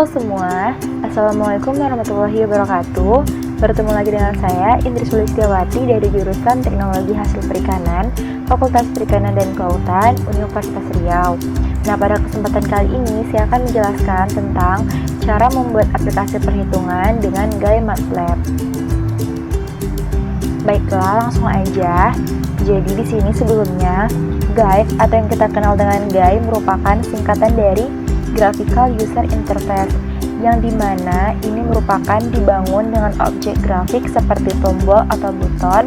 Halo semua, Assalamualaikum warahmatullahi wabarakatuh. Bertemu lagi dengan saya, Indri Sulistiawati dari jurusan Teknologi Hasil Perikanan, Fakultas Perikanan dan Kelautan, Universitas Riau. Nah, pada kesempatan kali ini saya akan menjelaskan tentang cara membuat aplikasi perhitungan dengan GAI-MATLAB. Baiklah, langsung aja. Jadi di sini sebelumnya, GAI atau yang kita kenal dengan GAI merupakan singkatan dari Graphical User Interface, yang dimana ini merupakan dibangun dengan objek grafik seperti tombol atau buton,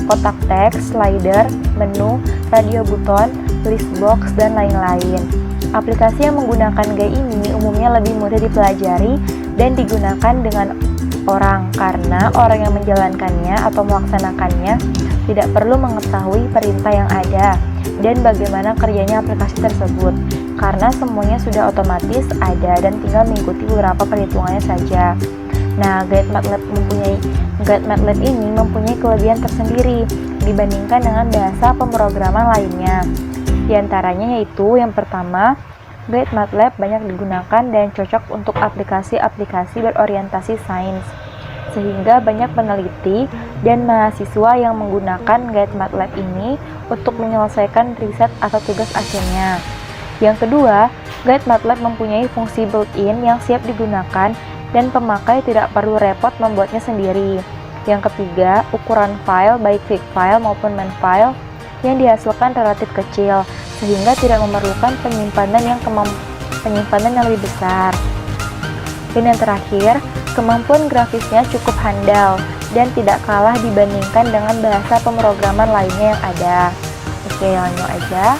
kotak teks, slider, menu, radio buton, list box, dan lain-lain. Aplikasi yang menggunakan GAI ini umumnya lebih mudah dipelajari dan digunakan dengan orang karena orang yang menjalankannya atau melaksanakannya tidak perlu mengetahui perintah yang ada dan bagaimana kerjanya aplikasi tersebut, karena semuanya sudah otomatis ada dan tinggal mengikuti beberapa perhitungannya saja. Nah, GAI-MATLAB ini mempunyai kelebihan tersendiri dibandingkan dengan bahasa pemrograman lainnya. Di antaranya yaitu yang pertama, GAI-MATLAB banyak digunakan dan cocok untuk aplikasi-aplikasi berorientasi sains, sehingga banyak peneliti dan mahasiswa yang menggunakan GAI-MATLAB ini untuk menyelesaikan riset atau tugas akhirnya. Yang kedua, GAI-MATLAB mempunyai fungsi built-in yang siap digunakan dan pemakai tidak perlu repot membuatnya sendiri. Yang ketiga, ukuran file baik zip file maupun main file yang dihasilkan relatif kecil, sehingga tidak memerlukan penyimpanan yang lebih besar. Dan yang terakhir, kemampuan grafisnya cukup handal dan tidak kalah dibandingkan dengan bahasa pemrograman lainnya yang ada. Oke, lanjut aja.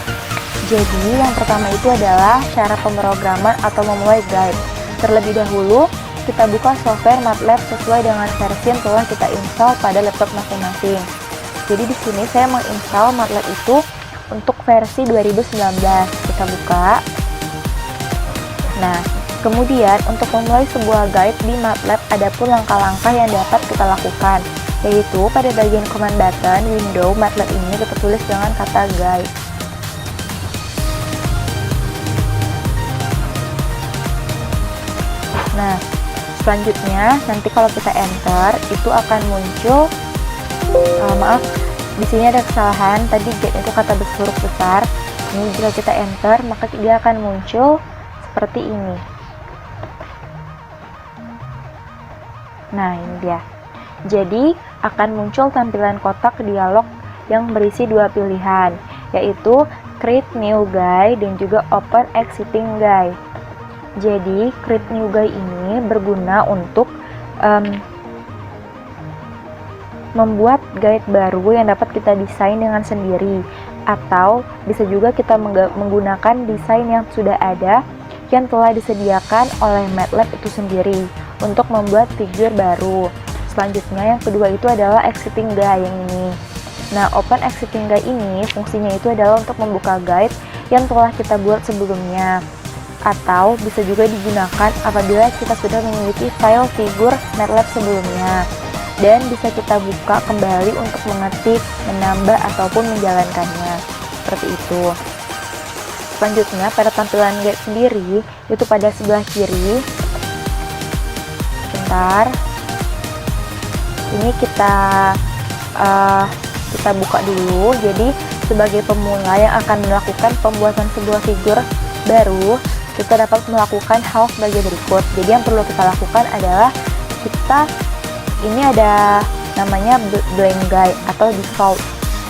Jadi, yang pertama itu adalah cara pemrograman atau memulai GAI. Terlebih dahulu, kita buka software MATLAB sesuai dengan versi yang telah kita install pada laptop masing-masing. Jadi di sini saya menginstal MATLAB itu untuk versi 2019. Kita buka. Nah, kemudian untuk memulai sebuah guide di MATLAB ada pun langkah-langkah yang dapat kita lakukan, yaitu pada bagian command button window MATLAB ini kita tulis dengan kata guide. Nah, selanjutnya nanti kalau kita enter itu akan muncul di sini ada kesalahan, tadi get itu kata huruf besar. Ini jika kita enter maka dia akan muncul seperti ini. Nah, ini dia. Jadi akan muncul tampilan kotak dialog yang berisi dua pilihan, yaitu create new GAI dan juga open existing GAI. Jadi create new GAI ini berguna untuk membuat guide baru yang dapat kita desain dengan sendiri, atau bisa juga kita menggunakan desain yang sudah ada yang telah disediakan oleh MATLAB itu sendiri untuk membuat figur baru. Selanjutnya yang kedua itu adalah existing GAI yang ini. Nah, open existing GAI ini fungsinya itu adalah untuk membuka guide yang telah kita buat sebelumnya, atau bisa juga digunakan apabila kita sudah memiliki file figur MATLAB sebelumnya dan bisa kita buka kembali untuk mengetik, menambah, ataupun menjalankannya. Seperti itu. Selanjutnya, pada tampilan guide sendiri, itu pada sebelah kiri. Bentar. Ini kita buka dulu. Jadi, sebagai pemula yang akan melakukan pembuatan sebuah figur baru, kita dapat melakukan hal sebagai berikut. Jadi, yang perlu kita lakukan adalah ini ada namanya blank GAI atau default,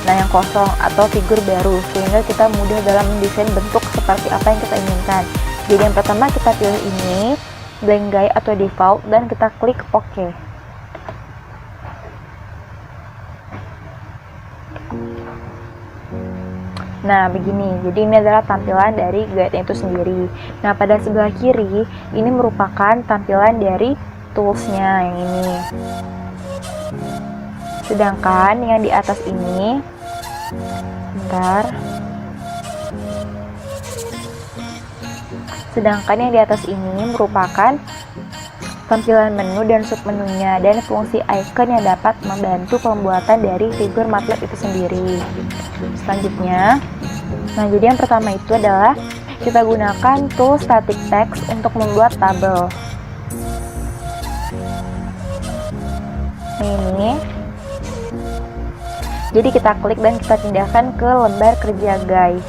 nah yang kosong atau figur baru, sehingga kita mudah dalam mendesain bentuk seperti apa yang kita inginkan. Jadi yang pertama kita pilih ini blank GAI atau default dan kita klik OK. Nah, begini. Jadi ini adalah tampilan dari guide itu sendiri. Nah, pada sebelah kiri ini merupakan tampilan dari toolsnya yang ini. Sedangkan yang di atas ini, merupakan tampilan menu dan submenunya dan fungsi icon yang dapat membantu pembuatan dari figur MATLAB itu sendiri. Selanjutnya, nah jadi yang pertama itu adalah kita gunakan tool static text untuk membuat tabel. Ini. Jadi kita klik dan kita pindahkan ke lembar kerja guys.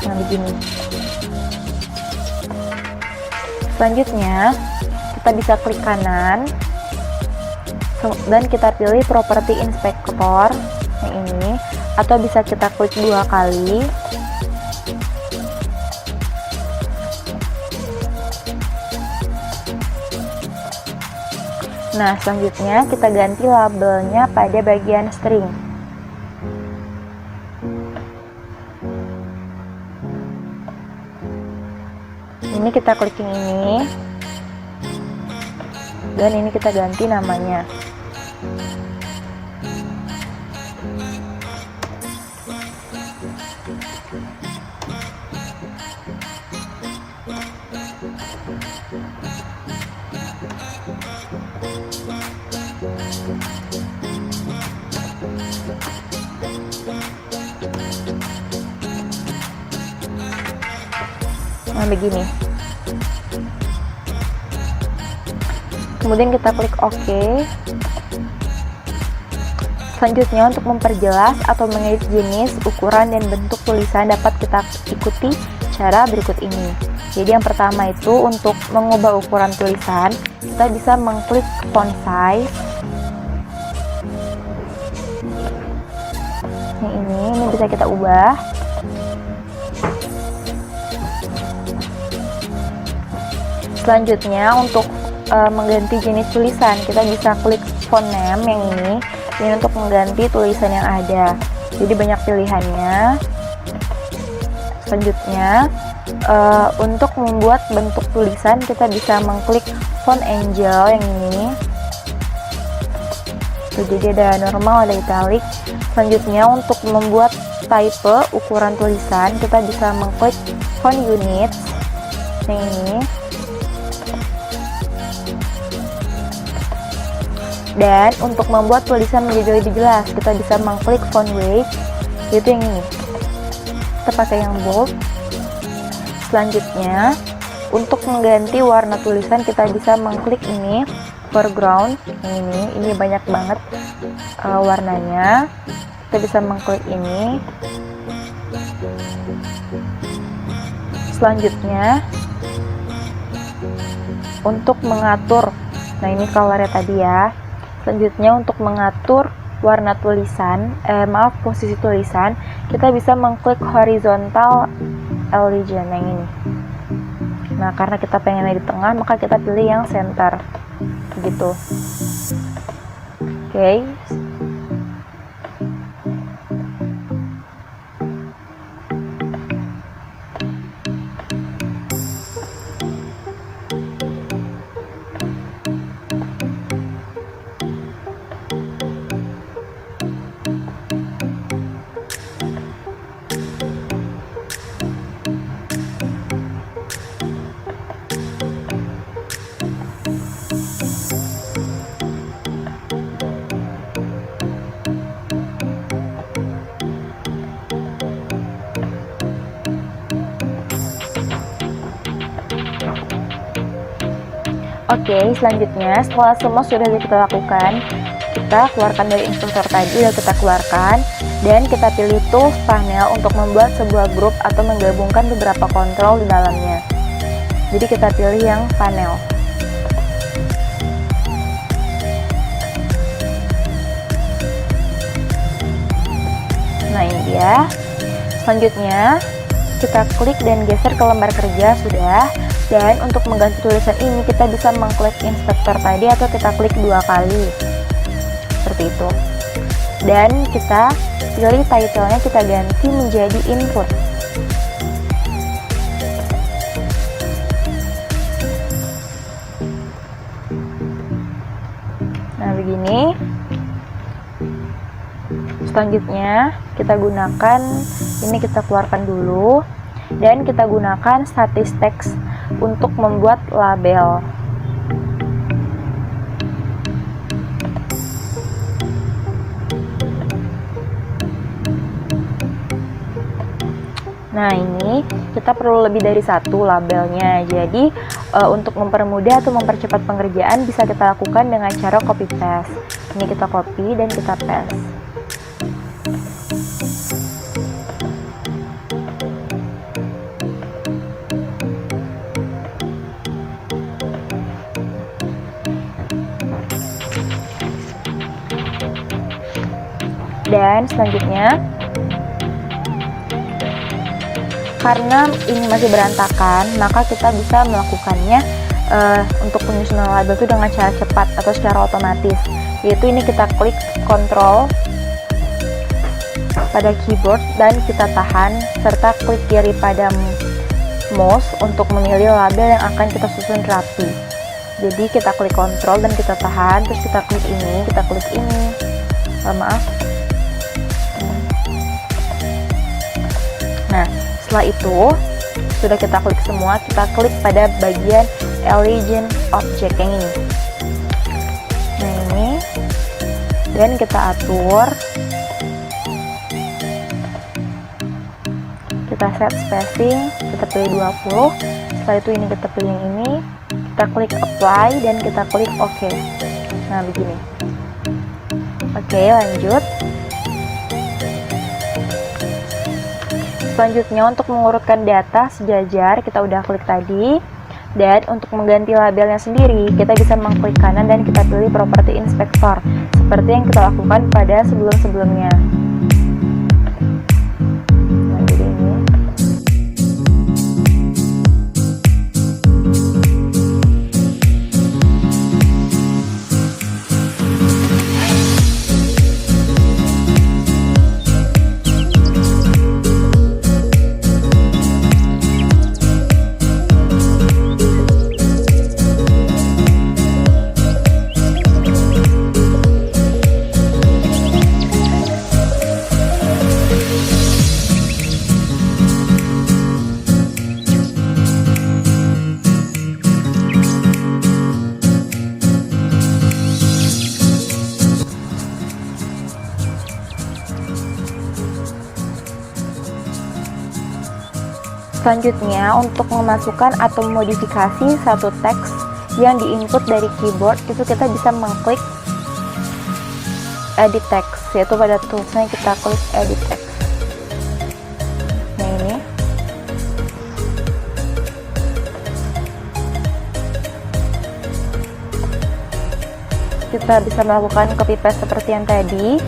Nah, begini. Selanjutnya, kita bisa klik kanan dan kita pilih property inspector yang ini, atau bisa kita klik 2 kali. Nah, selanjutnya kita ganti labelnya pada bagian string. Ini kita klik yang ini, dan ini kita ganti namanya. Nah, begini. Kemudian kita klik OK. Selanjutnya, untuk memperjelas atau mengedit jenis, ukuran, dan bentuk tulisan dapat kita ikuti cara berikut ini. Jadi yang pertama itu untuk mengubah ukuran tulisan, kita bisa mengklik font size. Ini bisa kita ubah. Selanjutnya untuk mengganti jenis tulisan, kita bisa klik font name yang ini untuk mengganti tulisan yang ada. Jadi banyak pilihannya. Selanjutnya untuk membuat bentuk tulisan, kita bisa mengklik font angel yang ini. Jadi ada normal, ada italic. Selanjutnya untuk membuat type ukuran tulisan, kita bisa mengklik font unit yang ini. Dan untuk membuat tulisan menjadi lebih jelas, kita bisa mengklik font weight, yaitu yang ini. Kita pakai yang bold. Selanjutnya, untuk mengganti warna tulisan, kita bisa mengklik ini, foreground, ini banyak banget warnanya. Kita bisa mengklik ini. Selanjutnya, untuk mengatur, nah ini colornya tadi ya. Selanjutnya untuk mengatur warna tulisan, posisi tulisan, kita bisa mengklik horizontal align yang ini. Nah, karena kita pengennya di tengah, maka kita pilih yang center, gitu. Oke. Oke, selanjutnya setelah semua sudah kita lakukan, kita keluarkan dari instruktur tadi, udah kita keluarkan, dan kita pilih tools panel untuk membuat sebuah grup atau menggabungkan beberapa kontrol di dalamnya. Jadi kita pilih yang panel. Nah, ini dia. Selanjutnya kita klik dan geser ke lembar kerja, sudah. Dan untuk mengganti tulisan ini, kita bisa mengklik inspektor tadi atau kita klik 2 kali. Seperti itu. Dan kita pilih title-nya, kita ganti menjadi input. Nah, begini. Selanjutnya, kita gunakan, ini kita keluarkan dulu. Dan kita gunakan static text untuk membuat label. Nah, ini kita perlu lebih dari satu labelnya. Jadi untuk mempermudah atau mempercepat pengerjaan bisa kita lakukan dengan cara copy paste. Ini kita copy dan kita paste. Dan selanjutnya, karena ini masih berantakan, maka kita bisa melakukannya untuk penyusunan label itu dengan cara cepat atau secara otomatis. Yaitu ini kita klik Ctrl pada keyboard dan kita tahan, serta klik kiri pada mouse untuk memilih label yang akan kita susun rapi. Jadi kita klik Ctrl dan kita tahan, terus kita klik ini, maaf. Nah, setelah itu sudah kita klik semua, kita klik pada bagian Origin Object yang ini. Nah, ini, dan kita atur, kita set spacing, kita pilih 20. Setelah itu ini kita pilih yang ini, kita klik Apply dan kita klik OK. Nah, begini. Oke, lanjut. Selanjutnya, untuk mengurutkan data sejajar, kita udah klik tadi. Dan untuk mengganti labelnya sendiri, kita bisa mengklik kanan dan kita pilih Property Inspector, seperti yang kita lakukan pada sebelum-sebelumnya. Nah, jadi ini. Selanjutnya, untuk memasukkan atau modifikasi satu teks yang diinput dari keyboard, itu kita bisa mengklik Edit Text, yaitu pada toolsnya kita klik Edit Text. Nah, ini. Kita bisa melakukan copy paste seperti yang tadi.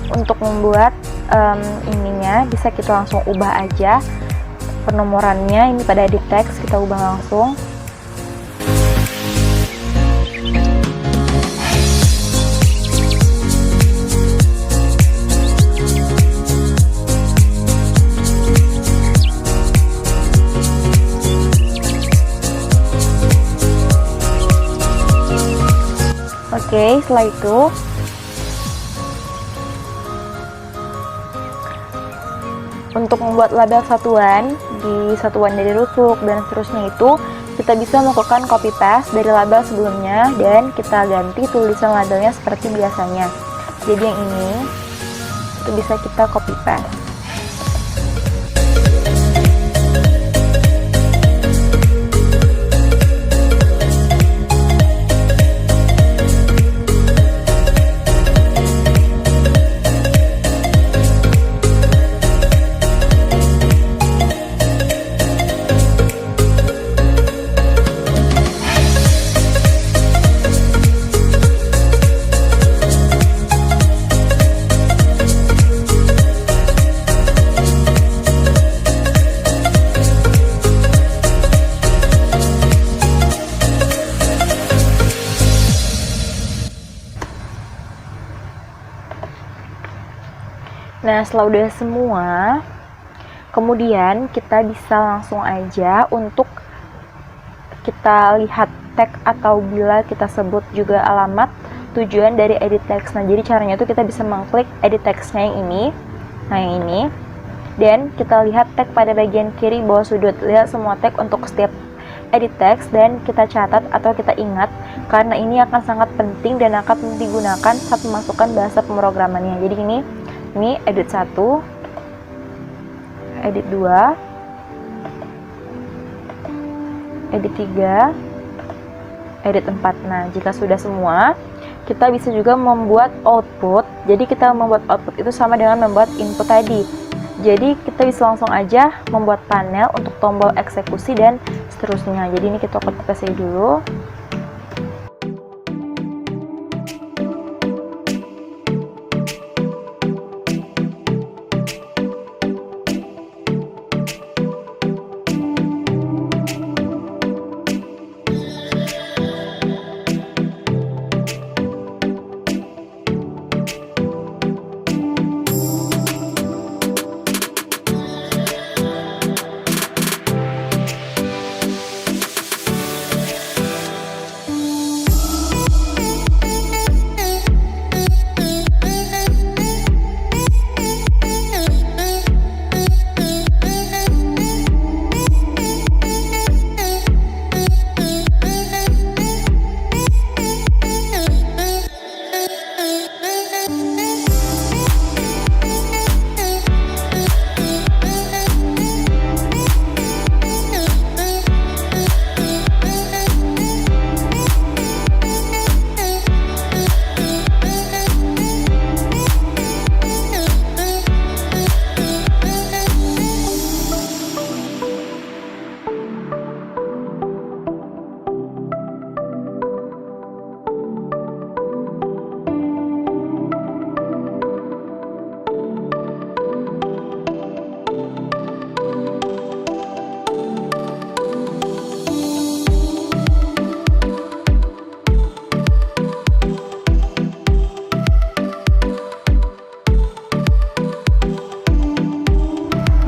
Untuk membuat ininya bisa kita langsung ubah aja penomorannya. Ini pada edit text kita ubah langsung. Oke, setelah itu untuk membuat label satuan di satuan dari rusuk dan seterusnya, itu kita bisa melakukan copy paste dari label sebelumnya dan kita ganti tulisan labelnya seperti biasanya. Jadi yang ini itu bisa kita copy paste. Nah, setelah udah semua, kemudian kita bisa langsung aja untuk kita lihat tag atau bila kita sebut juga alamat tujuan dari edit text. Nah, jadi caranya itu kita bisa mengklik edit text-nya yang ini. Nah, yang ini. Dan kita lihat tag pada bagian kiri bawah sudut. Lihat semua tag untuk setiap edit text dan kita catat atau kita ingat karena ini akan sangat penting dan akan digunakan saat memasukkan bahasa pemrogramannya. Jadi ini edit 1, edit 2, edit 3, edit 4. Nah, jika sudah semua, kita bisa juga membuat output. Jadi kita membuat output itu sama dengan membuat input tadi. Jadi kita bisa langsung aja membuat panel untuk tombol eksekusi dan seterusnya. Jadi ini kita copy paste dulu.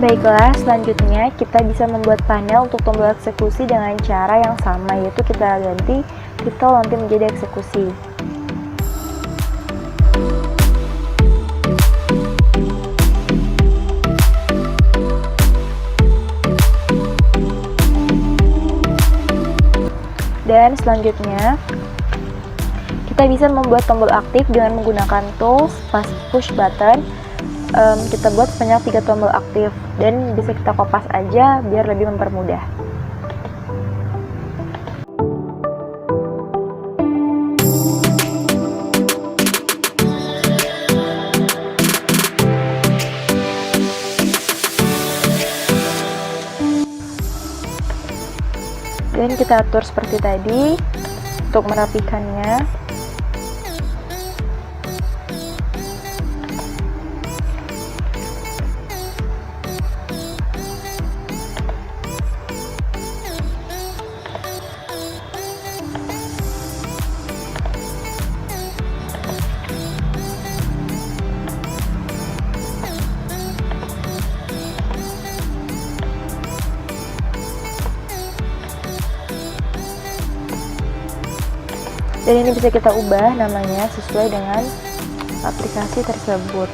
Baiklah, selanjutnya kita bisa membuat panel untuk tombol eksekusi dengan cara yang sama, yaitu kita ganti titel nanti menjadi eksekusi. Dan selanjutnya kita bisa membuat tombol aktif dengan menggunakan tools push button. Kita buat sebanyak 3 tombol aktif dan bisa kita kopas aja biar lebih mempermudah. Dan kita atur seperti tadi untuk merapikannya. Dan ini bisa kita ubah namanya sesuai dengan aplikasi tersebut.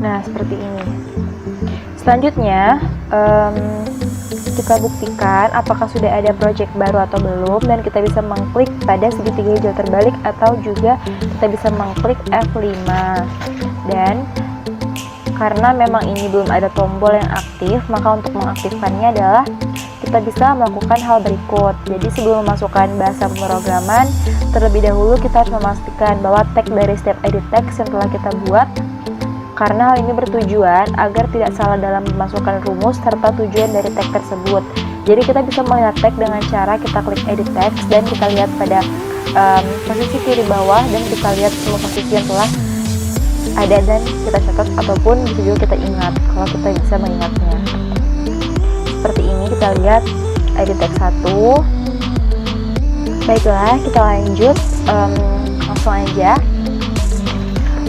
Nah, seperti ini. Selanjutnya, kita buktikan apakah sudah ada project baru atau belum, dan kita bisa mengklik pada segitiga hijau terbalik atau juga kita bisa mengklik F5. Dan karena memang ini belum ada tombol yang aktif, maka untuk mengaktifkannya adalah kita bisa melakukan hal berikut. Jadi sebelum memasukkan bahasa pemrograman, terlebih dahulu kita harus memastikan bahwa tag dari setiap edit text yang telah kita buat karena hal ini bertujuan agar tidak salah dalam memasukkan rumus serta tujuan dari tag tersebut. Jadi kita bisa melihat tag dengan cara kita klik edit text dan kita lihat pada posisi kiri bawah, dan kita lihat semua posisi yang telah ada dan kita catat, ataupun bisa juga kita ingat kalau kita bisa mengingatnya. Seperti ini kita lihat edit text 1. Baiklah, kita lanjut, langsung aja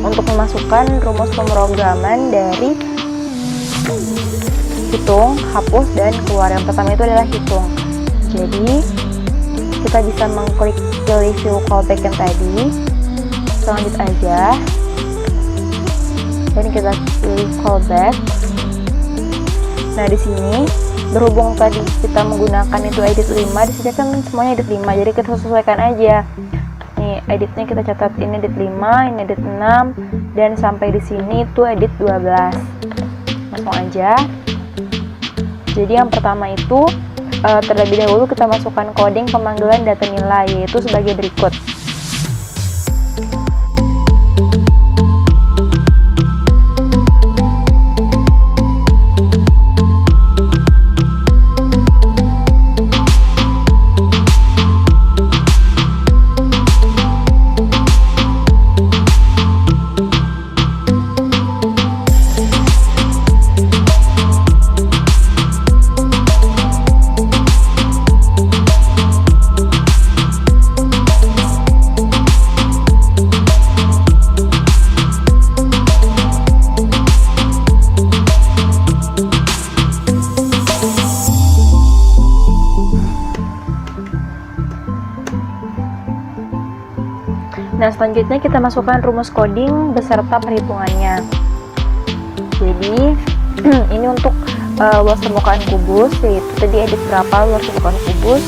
untuk memasukkan rumus pemrograman dari hitung, hapus, dan keluar. Yang pertama itu adalah hitung. Jadi kita bisa mengklik pilih view callback yang tadi, kita lanjut aja dan kita pilih callback. Nah, di sini berhubung tadi kita menggunakan itu edit 5, di sini kan semuanya edit 5, jadi kita sesuaikan aja. Nih, editnya kita catat, ini edit 5, ini edit 6, dan sampai di sini itu edit 12. Langsung aja. Jadi yang pertama itu terlebih dahulu kita masukkan coding pemanggilan data nilai, yaitu sebagai berikut. Nah, selanjutnya kita masukkan rumus coding beserta perhitungannya. Jadi ini untuk luas permukaan kubus, yaitu tadi edit berapa luas permukaan kubus,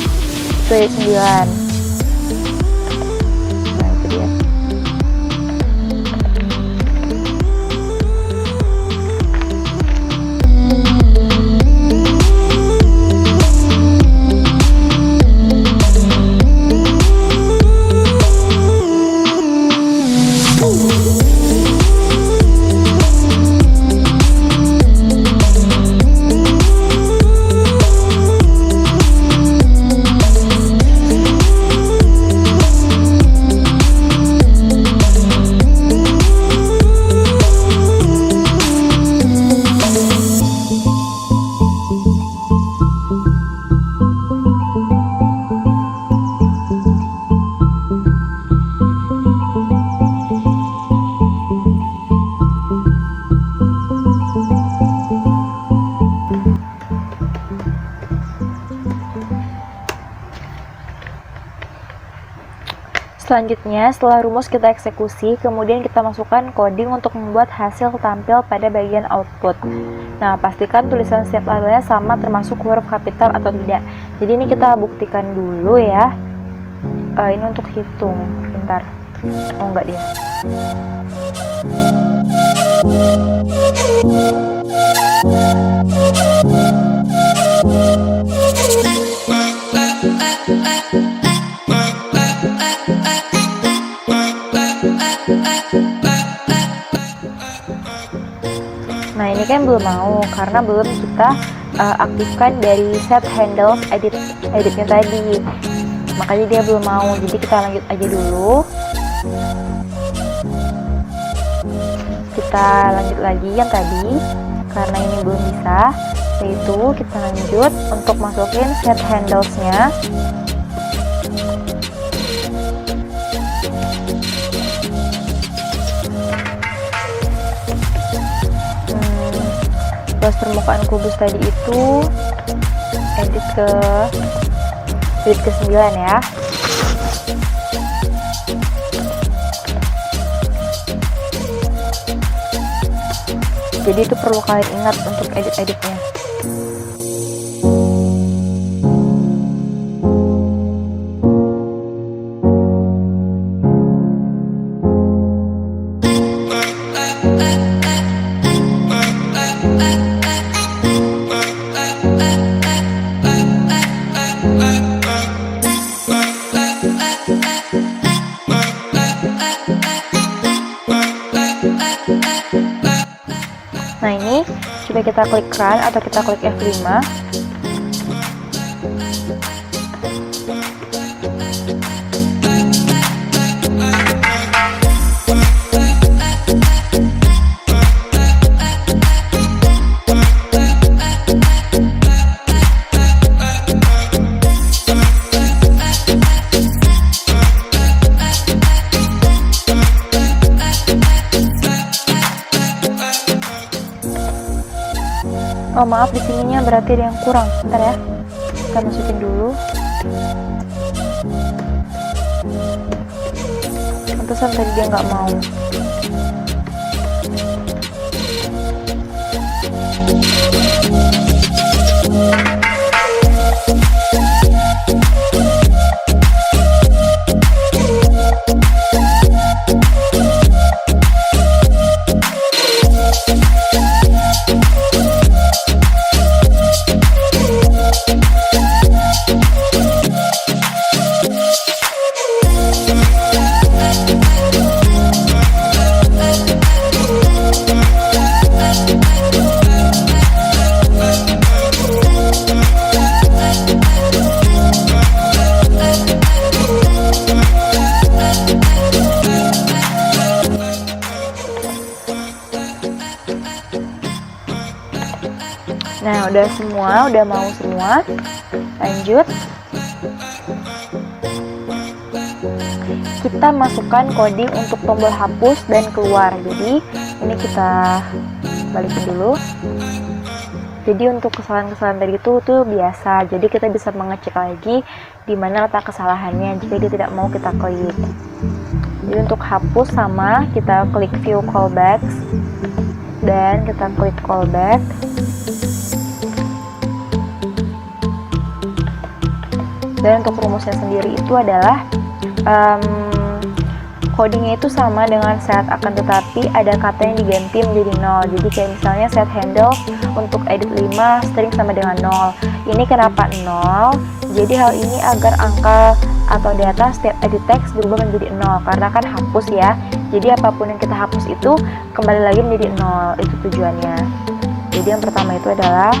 itu edit 9. Nah, itu dia. Selanjutnya, setelah rumus kita eksekusi, kemudian kita masukkan coding untuk membuat hasil tampil pada bagian output. Nah, pastikan tulisan setiap labelnya sama termasuk huruf kapital atau tidak. Jadi ini kita buktikan dulu ya. Ini untuk hitung. Bentar. Oh, enggak dia. Nah, ini kan belum mau karena belum kita aktifkan dari set handles editnya tadi, makanya dia belum mau. Jadi kita lanjut aja dulu, kita lanjut lagi yang tadi karena ini belum bisa, yaitu kita lanjut untuk masukin set handlesnya. Luas permukaan kubus tadi itu edit ke 9 ya. Jadi itu perlu kalian ingat untuk edit-editnya. Nah ini coba kita klik run atau kita klik F5. Oh maaf, di sininya berarti ada yang kurang. Bentar ya, kita masukin dulu. Pantesan tadi dia nggak mau. Nah, udah semua, udah mau semua. Lanjut. Kita masukkan coding untuk tombol hapus dan keluar. Jadi, ini kita balikin dulu. Jadi, untuk kesalahan-kesalahan tadi itu tuh biasa. Jadi, kita bisa mengecek lagi di mana letak kesalahannya jika dia tidak mau kita klik. Jadi, untuk hapus sama, kita klik view callbacks dan kita klik callback. Dan untuk rumusnya sendiri itu adalah codingnya itu sama dengan set, akan tetapi ada kata yang diganti menjadi 0. Jadi kayak misalnya set handle untuk edit 5 string sama dengan 0. Ini kenapa 0? Jadi hal ini agar angka atau data setiap edit text berubah menjadi 0, karena kan hapus ya. Jadi apapun yang kita hapus itu kembali lagi menjadi 0, itu tujuannya. Jadi yang pertama itu adalah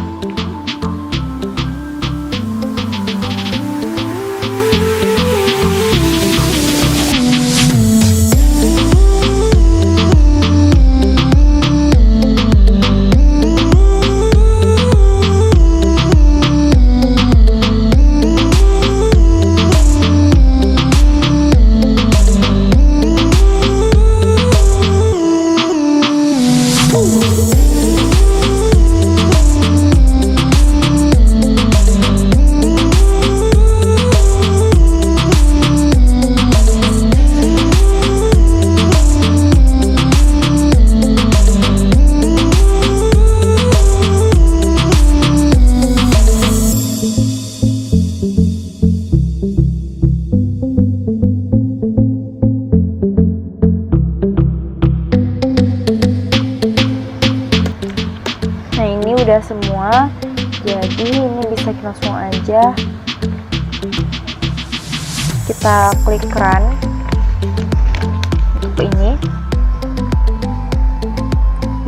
udah semua. Jadi ini bisa langsung aja kita klik run untuk ini.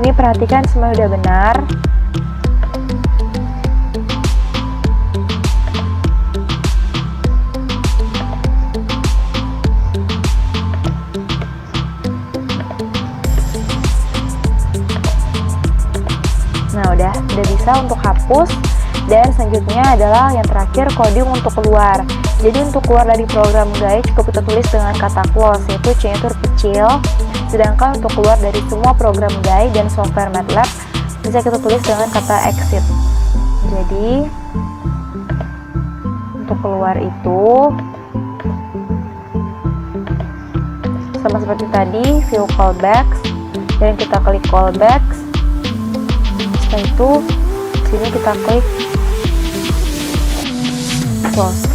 Ini perhatikan semua udah benar. Nah, udah bisa untuk hapus. Dan selanjutnya adalah yang terakhir, coding untuk keluar. Jadi untuk keluar dari program guide cukup kita tulis dengan kata close, yaitu C-nya itu kecil. Sedangkan untuk keluar dari semua program guide dan software MATLAB bisa kita tulis dengan kata exit. Jadi untuk keluar itu sama seperti tadi, view callbacks, dan kita klik callbacks. Setelah itu sini kita klik close.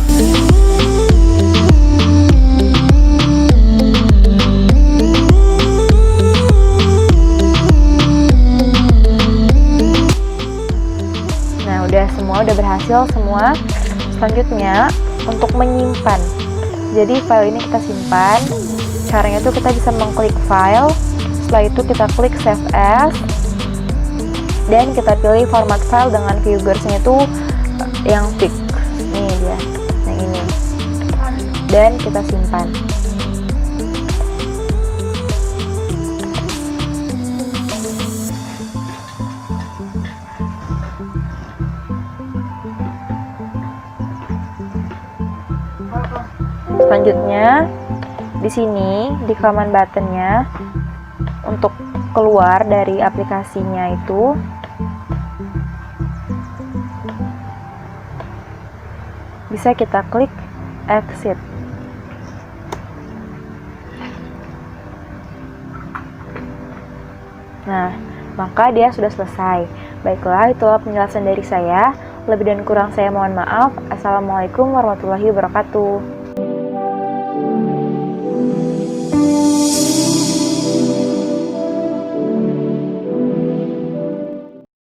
Nah, udah berhasil semua. Selanjutnya untuk menyimpan. Jadi file ini kita simpan. Caranya itu kita bisa mengklik file. Setelah itu kita klik save as. Dan kita pilih format file dengan figuresnya itu yang fix. Ini dia, yang ini. Dan kita simpan. Selanjutnya, di sini di command buttonnya untuk keluar dari aplikasinya itu bisa kita klik exit. Nah, maka dia sudah selesai. Baiklah, itulah penjelasan dari saya. Lebih dan kurang saya mohon maaf. Assalamualaikum warahmatullahi wabarakatuh.